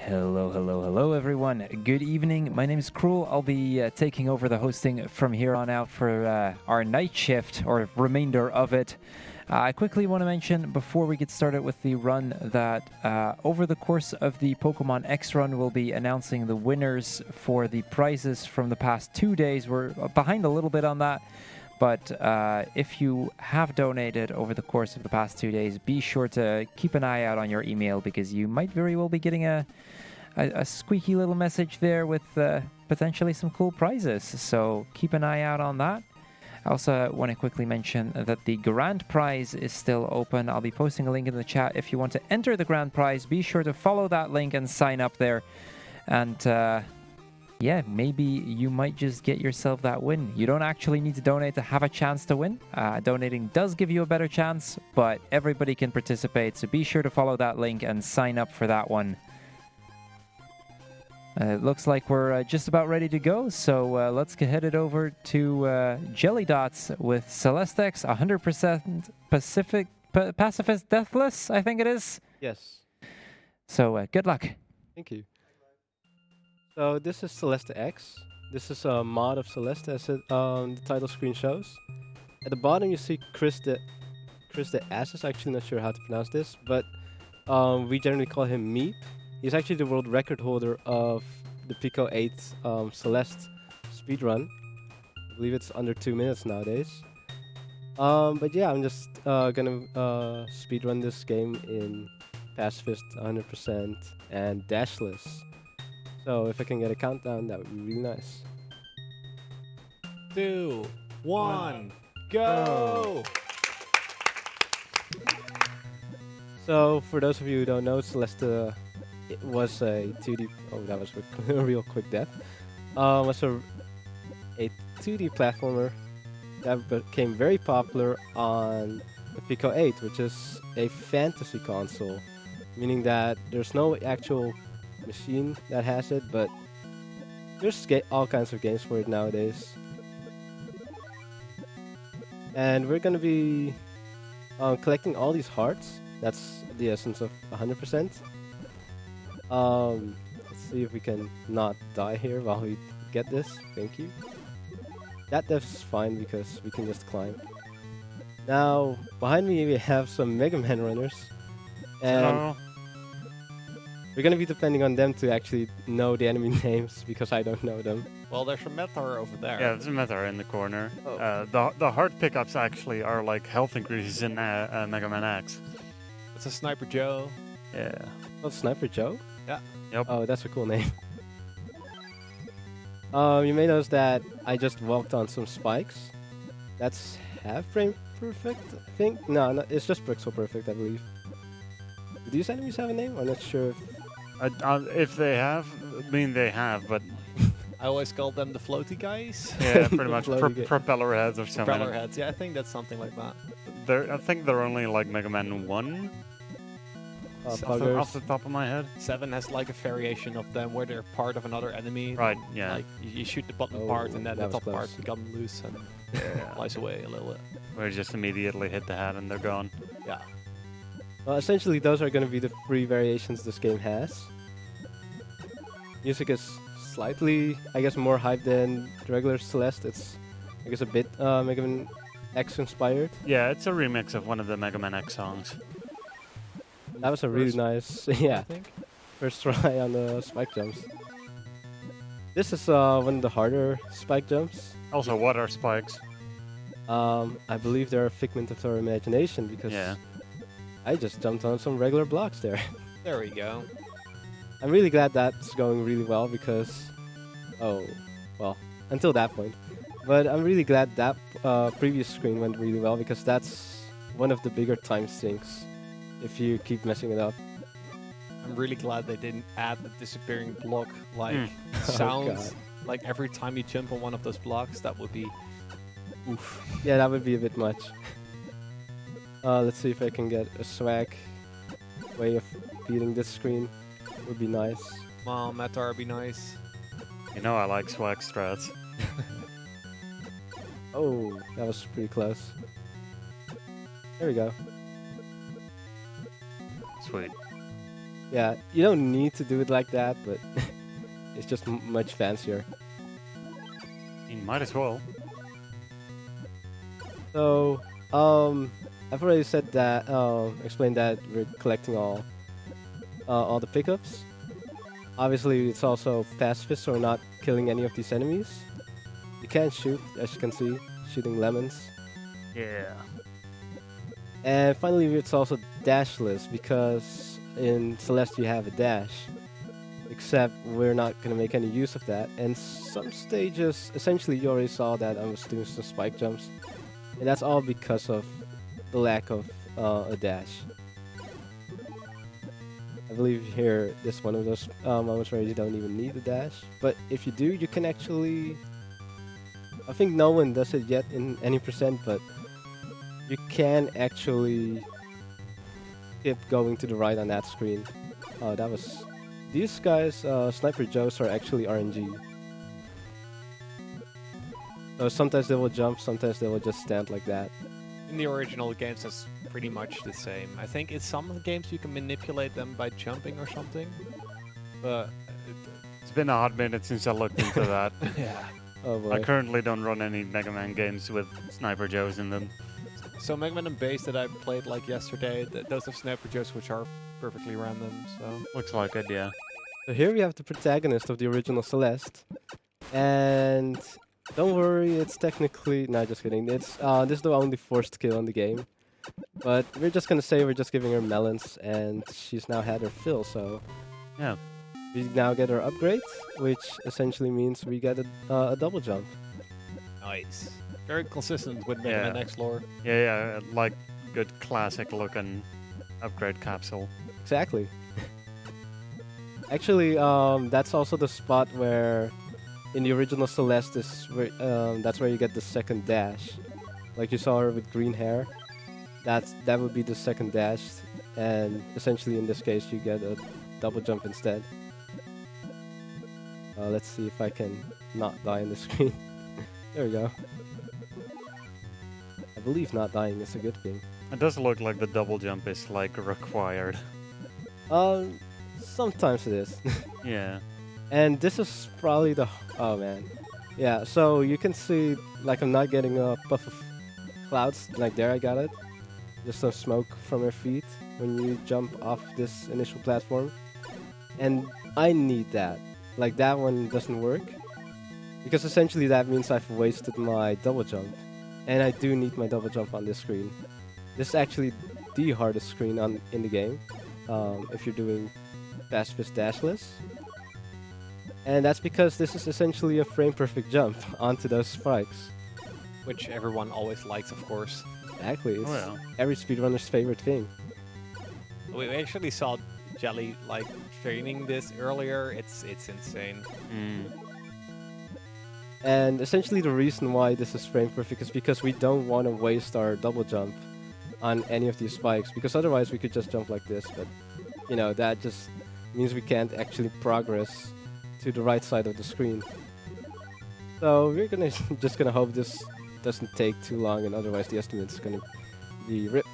Hello, everyone. Good evening. My name is Cruel. I'll be taking over the hosting from here on out for our night shift, or remainder of it. I quickly want to mention, before we get started with the run, that over the course of the Pokemon X run, we'll be announcing the winners for the prizes from the past 2 days. We're behind a little bit on that. But if you have donated over the course of the past 2 days, be sure to keep an eye out on your email, because you might very well be getting a squeaky little message there with potentially some cool prizes. So keep an eye out on that. I also want to quickly mention that the grand prize is still open. I'll be posting a link in the chat. If you want to enter the grand prize, be sure to follow that link and sign up there. And yeah, maybe you might just get yourself that win. You don't actually need to donate to have a chance to win. Donating does give you a better chance, but everybody can participate. So be sure to follow that link and sign up for that one. It looks like we're just about ready to go. So let's get headed over to Jellyd0ts with Celeste, 100% Pacifist Deathless, I think it is. Yes. So good luck. Thank you. So this is Celeste X. This is a mod of Celeste, as the title screen shows. At the bottom you see Chris the Ashes. Actually not sure how to pronounce this, but we generally call him Meep. He's actually the world record holder of the Pico 8 Celeste speedrun. I believe it's under 2 minutes nowadays. But yeah, I'm just gonna speedrun this game in Pacifist 100% and Dashless. So if I can get a countdown, that would be really nice. 2, 1, go! So for those of you who don't know, Celeste it was a 2D. Oh, that was a real quick death. Was a 2D platformer that became very popular on the Pico 8, which is a fantasy console, meaning that there's no actual machine that has it, but there's all kinds of games for it nowadays. And we're gonna be collecting all these hearts. That's the essence of 100%. Let's see if we can not die here while we get this. Thank you. That is fine because we can just climb. Now, behind me we have some Mega Man runners. And we're gonna be depending on them to actually know the enemy names, because I don't know them. Well, there's a Metar over there. Yeah, there's a Metar in the corner. Oh. The heart pickups actually are like health increases in Mega Man X. It's a Sniper Joe. Yeah. Oh, Sniper Joe? Yeah. Yep. Oh, that's a cool name. You may notice that I just walked on some spikes. That's half frame perfect, I think. No, it's just pixel perfect, I believe. Do these enemies have a name? I'm not sure. If they have, I mean they have, but I always call them the floaty guys. yeah, pretty much Floaty propeller heads or something. Propeller heads. Yeah, I think that's something like that. I think they're only like Mega Man 1. Off the top of my head. 7 has like a variation of them where they're part of another enemy. Right, yeah. Like you shoot the bottom part and then the that was top close. part becomes loose and flies away a little bit. Where you just immediately hit the head and they're gone. Yeah. Well, essentially those are going to be the 3 variations this game has. Music is slightly, I guess, more hype than the regular Celeste. It's, I guess, a bit Mega Man X inspired. Yeah, it's a remix of one of the Mega Man X songs. That was a really nice, yeah, I think. first try on the spike jumps. This is one of the harder spike jumps. Also, what are spikes? I believe they're a figment of our imagination, because Yeah. I just jumped on some regular blocks there. There we go. I'm really glad that's going really well, because, oh, well, until that point. But I'm really glad that previous screen went really well, because that's one of the bigger time sinks if you keep messing it up. I'm really glad they didn't add the disappearing block like Oh, sounds. God. Like every time you jump on one of those blocks, that would be oof. Yeah, that would be a bit much. Let's see if I can get a swag way of beating this screen. Would be nice. Well, Metar would be nice. You know I like swag strats. Oh, that was pretty close. There we go. Sweet. Yeah, you don't need to do it like that, but it's just much fancier. You might as well. So, I've already said that, explained that we're collecting all the pickups. Obviously, it's also pacifist, so we're not killing any of these enemies. You can shoot, as you can see, shooting lemons. Yeah. And finally, it's also dashless, because in Celeste you have a dash. Except we're not going to make any use of that. And some stages, essentially you already saw that I was doing some spike jumps. And that's all because of the lack of a dash. I believe here, this is one of those moments where you don't even need a dash. But if you do, you can actually... I think no one does it yet in any percent, but you can actually keep going to the right on that screen. Oh, that was... These guys, Sniper Joes, are actually RNG. So sometimes they will jump, sometimes they will just stand like that. In the original games, that's pretty much the same. I think in some of the games you can manipulate them by jumping or something. But It's been a hot minute since I looked into that. yeah. Oh boy. I currently don't run any Mega Man games with Sniper Joes in them. So Mega Man and Base that I played like yesterday, those have Sniper Joes which are perfectly random. So Looks like it, yeah. So here we have the protagonist of the original Celeste. And don't worry, it's technically... No, just kidding. It's this is the only forced kill in the game. But we're just gonna say we're just giving her melons, and she's now had her fill, so... Yeah. We now get our upgrade, which essentially means we get a double jump. nice. Very consistent with Mega Yeah. Man X lore. Yeah, like good classic looking upgrade capsule. Exactly. Actually, that's also the spot where, in the original Celeste, is where, that's where you get the second dash. Like you saw her with green hair. That would be the second dash, and essentially in this case you get a double jump instead. Let's see if I can not die on the screen. There we go. I believe not dying is a good thing. It does look like the double jump is like required. Sometimes it is. Yeah. And this is probably the... Oh, man. Yeah, so you can see, like, I'm not getting a puff of clouds. Like, there I got it. Just some smoke from her feet when you jump off this initial platform. And I need that. Like, that one doesn't work. Because essentially that means I've wasted my double jump. And I do need my double jump on this screen. This is actually the hardest screen in the game. If you're doing Pacifist Dashless. And that's because this is essentially a frame-perfect jump onto those spikes. Which everyone always likes, of course. Exactly, it's Oh, yeah. every speedrunner's favorite thing. We actually saw Jelly like training this earlier. It's insane. Mm. And essentially the reason why this is frame-perfect is because we don't want to waste our double jump on any of these spikes, because otherwise we could just jump like this, but you know, that just means we can't actually progress to the right side of the screen. So we're just gonna hope this doesn't take too long, and otherwise the estimate's gonna be ripped.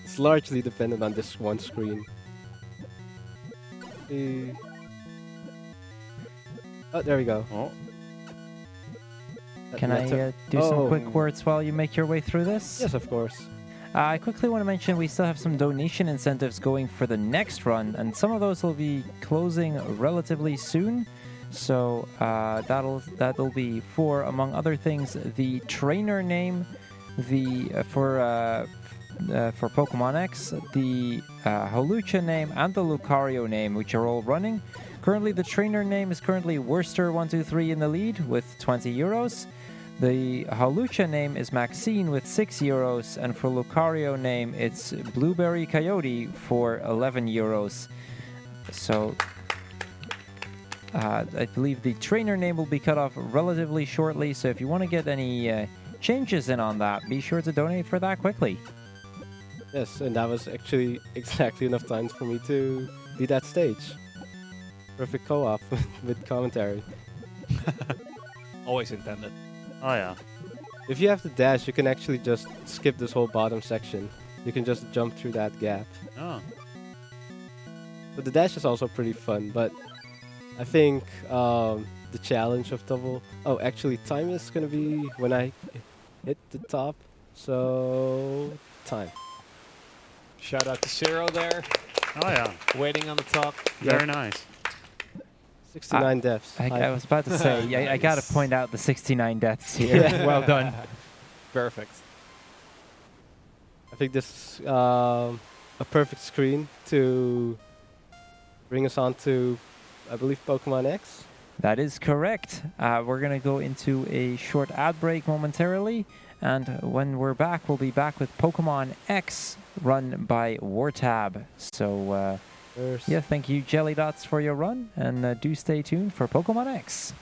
It's largely dependent on this one screen. Oh, there we go. Oh, Can I do some Oh. quick words while you make your way through this? Yes, of course. I quickly want to mention we still have some donation incentives going for the next run, and some of those will be closing relatively soon. So that'll be for, among other things, the trainer name, the for Pokemon X, the Holucha name, and the Lucario name, which are all running. Currently, the trainer name is currently Worcester123 in the lead with 20 euros. The Holucha name is Maxine with 6 euros, and for Lucario name, it's Blueberry Coyote for 11 euros. So I believe the trainer name will be cut off relatively shortly, so if you want to get any changes in on that, be sure to donate for that quickly. Yes, and that was actually exactly enough time for me to beat that stage. Perfect co-op with commentary. Always intended. oh yeah. If you have the dash, you can actually just skip this whole bottom section. You can just jump through that gap. Oh. But the dash is also pretty fun, but I think the challenge of double... Oh, actually, time is going to be when I hit the top. So, time. Shout out to Zero there, Oh yeah, waiting on the top. very nice. 69 deaths. I was about to say, I got to Nice. point out the 69 deaths here. Yeah. Well done. Perfect. I think this is a perfect screen to bring us on to, I believe, Pokemon X. That is correct. We're going to go into a short ad break momentarily. And when we're back, we'll be back with Pokemon X run by Wartab. So, First. yeah, thank you, Jellyd0ts, for your run. And do stay tuned for Pokemon X.